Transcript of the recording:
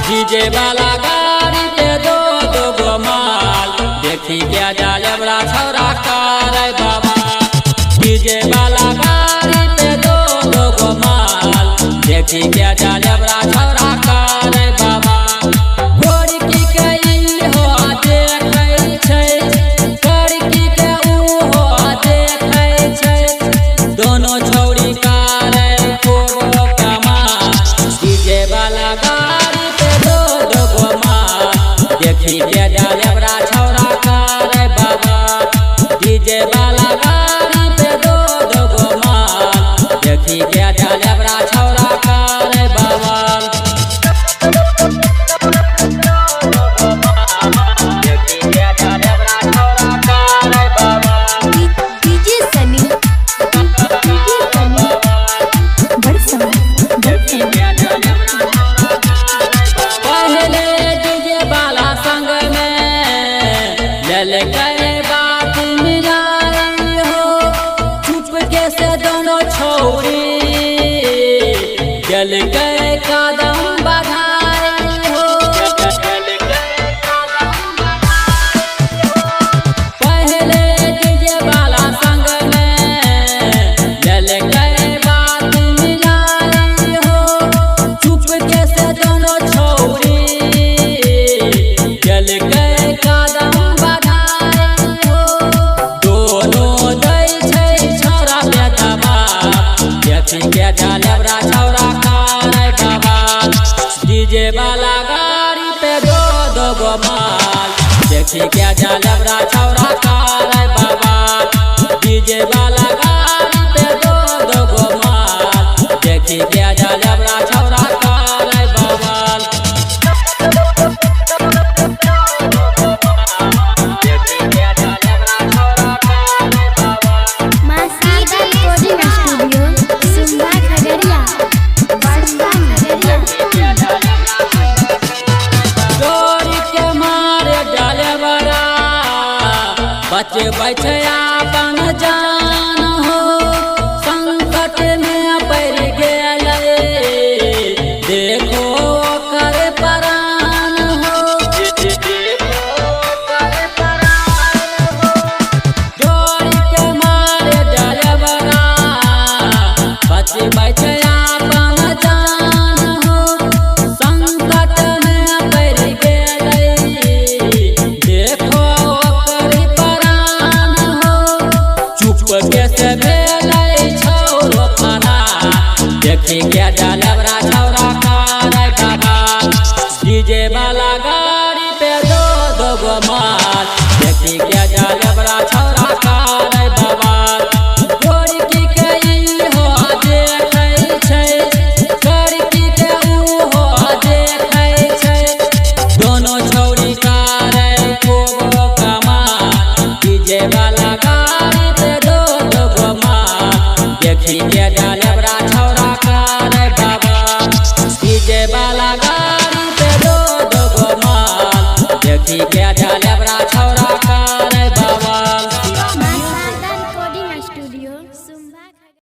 DJ वाला गाड़ी पे दो गो माल देखी क्या जाले बड़ा छौरा करे बाबा। डीजे वाला गाड़ी पे दो गो माल देखी क्या जाले बड़ा छौरा करे बाबा। गोरकी के ई हो देखै छै करकी के ऊ हो देखै छै दोनों छौरी करे खूब कमाल। डीजे वाला गाड़ी देखी के जाले बड़ा छौरा करे बाबा। डीजे वाला गाड़ी पे दो गो माल देखी के जाले बड़ा छौरा करे बाबा। देखी के जाले बड़ा छौरा करे बाबा। डीजे सनी बड़ समय पहले डीजे वाला संग में ले गए बात मिलाई हो चुपके से दोनों छौरी चल गए कदम बढ़ाई हो। पहले डीजे वाला संग में ले गए बात मिलाई हो चुपके से दोनों छौरी चल गए कदम बढ़ाई हो। दोनों दै छै छौरा पे दबाव देखी के जाले बड़ा छौरा करे बाबा। डीजे वाला गाड़ी पे दो गो माल देखी के जाले बड़ा छौरा करे बाबा। डीजे वाला गाड़ी पे दो गो माल देखी के जाले बड़ा छौरा करे बाबा। चोरी के मारे डाले बड़ा बचे बैठे अपन जान हो संकट में पड़ गए देखो कर परान हो। चोरी के मारे डाले बड़ा बचे बैठे अपन जान हो संकट में पड़ गए देखो कर परान हो। चुपके से भेलै छौरो फरा देखी के जाले बड़ा छौरा करे बाबा। डीजे वाला गाड़ी पे दो गो माल देखी के जाले बड़ा छौरा करे बाबा। गोरकी के ई हो देखै छै करकी के ऊ हो देखै छै दोनों छौरी करे खूब कमाल। डीजे वाला गाड़ी पे दो गो माल देखी के जाले बड़ा छौरा करे